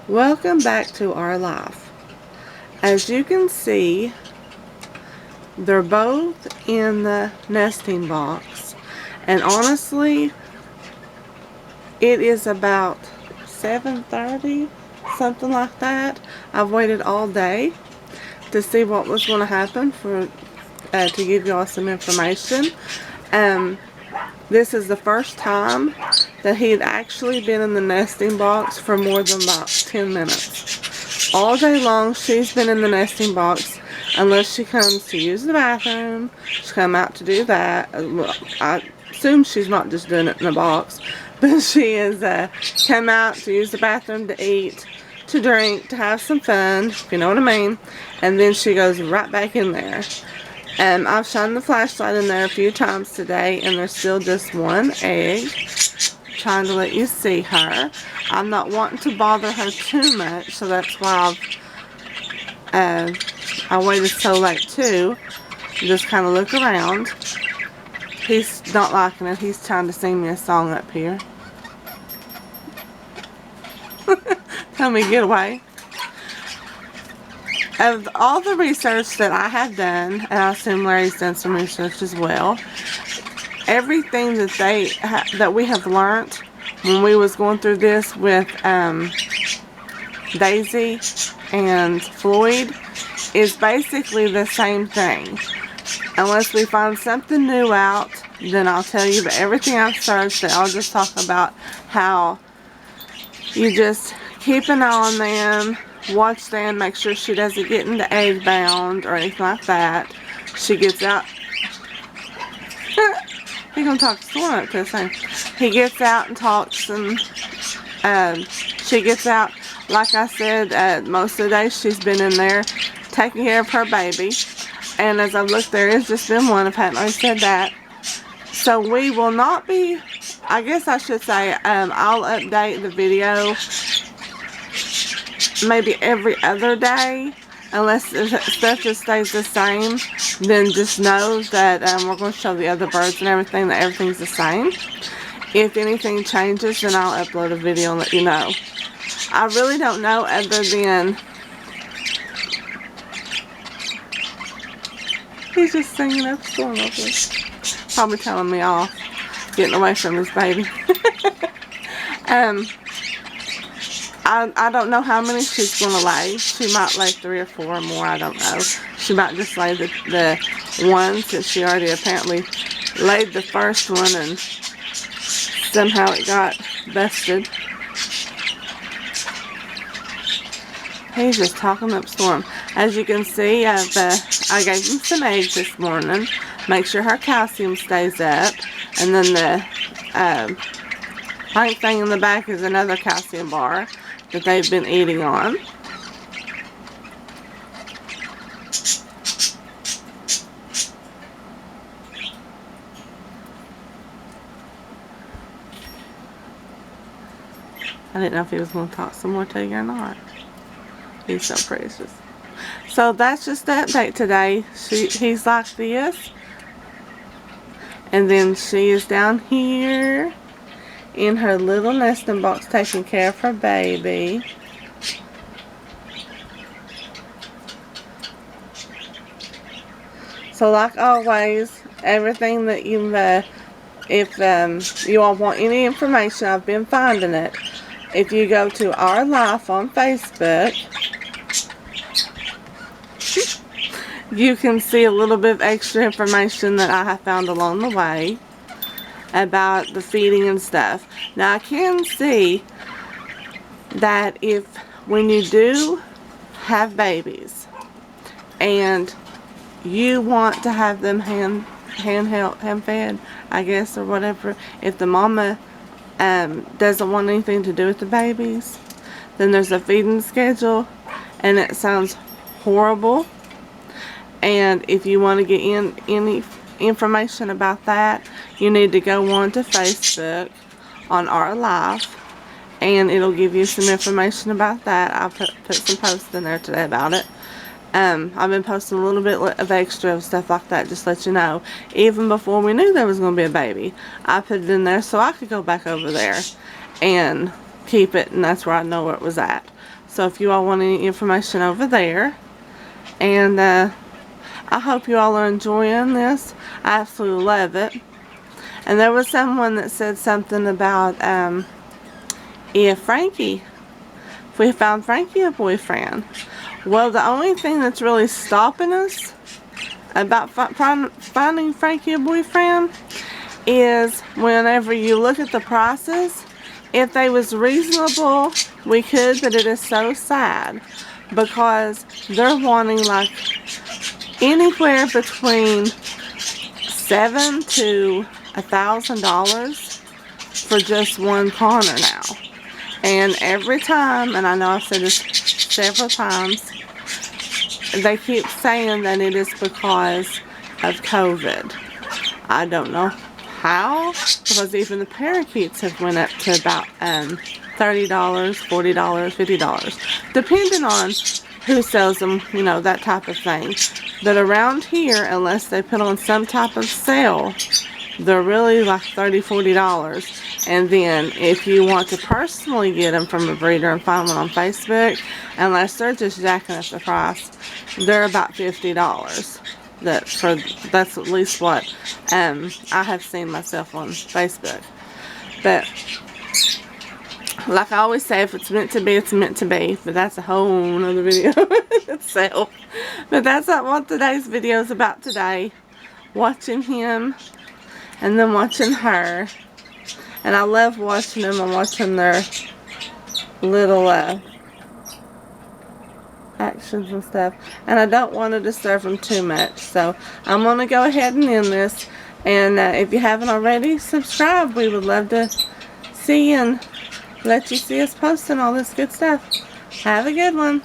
Welcome back to our life. As you can see, they're both in the nesting box, and honestly, it is about 7:30, something like that. I've waited all day to see what was going to happen to give y'all some information. This is the first time that he had actually been in the nesting box for more than about 10 minutes. All day long, she's been in the nesting box unless she comes to use the bathroom. She's come out to do that. Well, I assume she's not just doing it in the box, but she has come out to use the bathroom, to eat, to drink, to have some fun, if you know what I mean. And then she goes right back in there. I've shined the flashlight in there a few times today, and there's still just one egg. Trying to let you see her. I'm not wanting to bother her too much, so that's why I waited so late too. Just kind of look around. He's not liking it. He's trying to sing me a song up here. Tell me, get away. Of all the research that I have done, and I assume Larry's done some research as well, everything that we have learned when we was going through this with Daisy and Floyd is basically the same thing. Unless we find something new out, then I'll tell you. But everything I've searched, they all just talk about how you just keep an eye on them, watch them, make sure she doesn't get into egg bound or anything like that. She gets out. He's gonna talk sworn up to this thing. He gets out and talks, and she gets out. Like I said, most of the day she's been in there taking care of her baby. And as I've looked, there has just been one. I hadn't already said that. So we will not be, I guess I should say, I'll update the video maybe every other day, unless stuff just stays the same. Then just know that we're going to show the other birds and everything, that everything's the same. If anything changes, then I'll upload a video and let you know. I really don't know, other than he's just singing up a storm over there. Probably telling me off, getting away from his baby. I don't know how many she's going to lay. She might lay 3 or 4 or more, I don't know. She might just lay the one, since she already apparently laid the first one and somehow it got busted. He's just talking up storm. As you can see, I gave him some eggs this morning. Make sure her calcium stays up. And then the pink thing in the back is another calcium bar that they've been eating on. I didn't know if he was going to talk some more to you or not. He's so precious. So that's just the update today. He's like this. And then she is down here in her little nesting box taking care of her baby. So like always, everything that you, if you all want any information, I've been finding it. If you go to Our Life on Facebook, you can see a little bit of extra information that I have found along the way about the feeding and stuff. Now I can see that if when you do have babies and you want to have them hand fed, I guess, or whatever, if the mama doesn't want anything to do with the babies, then there's a feeding schedule, and it sounds horrible. And if you want to get any information about that, you need to go on to Facebook on Our Life, and it'll give you some information about that. I'll put some posts in there today about it. I've been posting a little bit of extra of stuff like that, just to let you know. Even before we knew there was going to be a baby, I put it in there so I could go back over there and keep it, and that's where I know where it was at. So if you all want any information over there. And I hope you all are enjoying this. I absolutely love it. And there was someone that said something about if we found Frankie a boyfriend. Well, the only thing that's really stopping us about finding Frankie a boyfriend is whenever you look at the prices. If they was reasonable, we could, but it is so sad because they're wanting like anywhere between $700 to $1,000 for just one corner now. And every time, and I know I've said this several times, they keep saying that it is because of COVID. I don't know how, because even the parakeets have went up to about $30, $40, $50, depending on who sells them, you know, that type of thing. But around here, unless they put on some type of sale, they're really like $30, $40. And then if you want to personally get them from a breeder and find one on Facebook, unless they're just jacking up the price, they're about $50. That's at least what I have seen myself on Facebook. But like I always say, if it's meant to be, it's meant to be. But that's a whole nother video itself. But that's not what today's video is about today. Watching him and then watching her. And I love watching them and watching their little actions and stuff. And I don't want to disturb them too much. So I'm going to go ahead and end this. And if you haven't already, subscribe. We would love to see and let you see us posting all this good stuff. Have a good one.